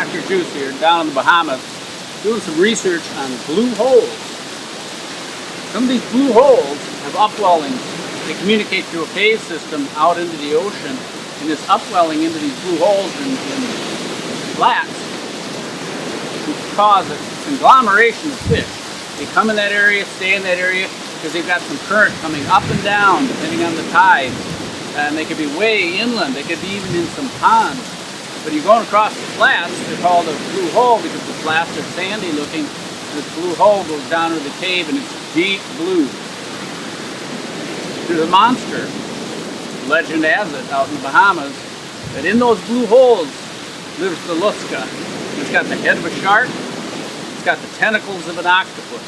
Dr. Juice here, down in the Bahamas, doing some research on blue holes. Some of these blue holes have upwellings. They communicate through a cave system out into the ocean, and this upwelling into these blue holes in flats can cause a conglomeration of fish. They come in that area, stay in that area, because they've got some current coming up and down depending on the tide. And they could be way inland, they could be even in some ponds. But you're going across the flats, they're called a blue hole because the flats are sandy looking. This blue hole goes down to the cave and it's deep blue. There's a monster, legend has it, out in the Bahamas, that in those blue holes lives the Lusca. It's got the head of a shark, it's got the tentacles of an octopus.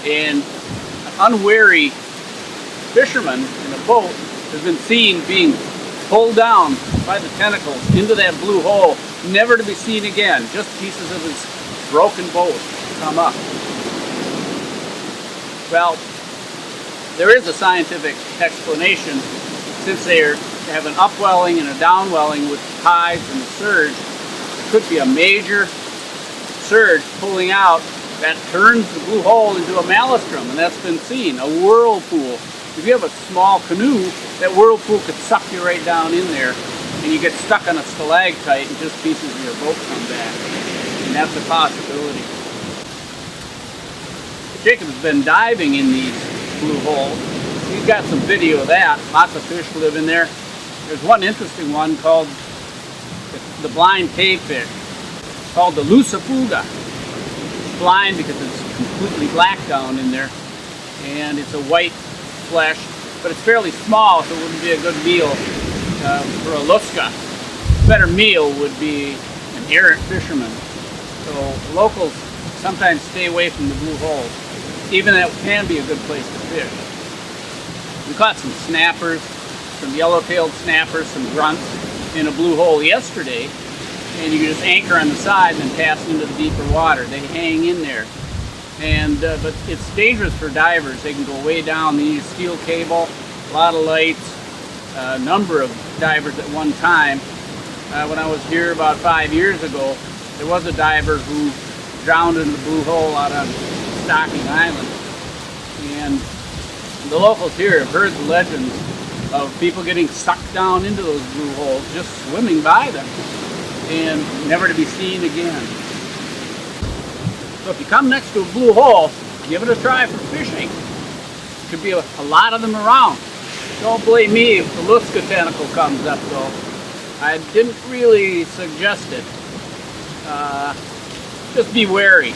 And an unwary fisherman in a boat has been seen being pulled down by the tentacles into that blue hole, never to be seen again. Just pieces of his broken boat come up. Well, there is a scientific explanation. Since they have an upwelling and a downwelling with tides and the surge, it could be a major surge pulling out that turns the blue hole into a maelstrom, and that's been seen, a whirlpool. If you have a small canoe, that whirlpool could suck you right down in there, and you get stuck on a stalactite and just pieces of your boat come back. And that's a possibility. Jacob's been diving in these blue holes. He's got some video of that. Lots of fish live in there. There's one interesting one called the blind cave fish, called the Lusca Monster. It's blind because it's completely black down in there, and it's a white flesh, but it's fairly small, so it wouldn't be a good meal for a Lusca. A better meal would be an errant fisherman. So locals sometimes stay away from the blue holes. Even that can be a good place to fish. We caught some snappers, some yellow-tailed snappers, some grunts in a blue hole yesterday, and you can just anchor on the side and then pass into the deeper water. They hang in there. And but it's dangerous for divers. They can go way down. They need steel cable, a lot of lights, a number of divers at one time. When I was here about 5 years ago, there was a diver who drowned in the blue hole out on Stocking Island. And the locals here have heard the legends of people getting sucked down into those blue holes, just swimming by them, and never to be seen again. So if you come next to a blue hole, give it a try for fishing. Could be a lot of them around. Don't blame me if the Lusca tentacle comes up though. I didn't really suggest it. Just be wary.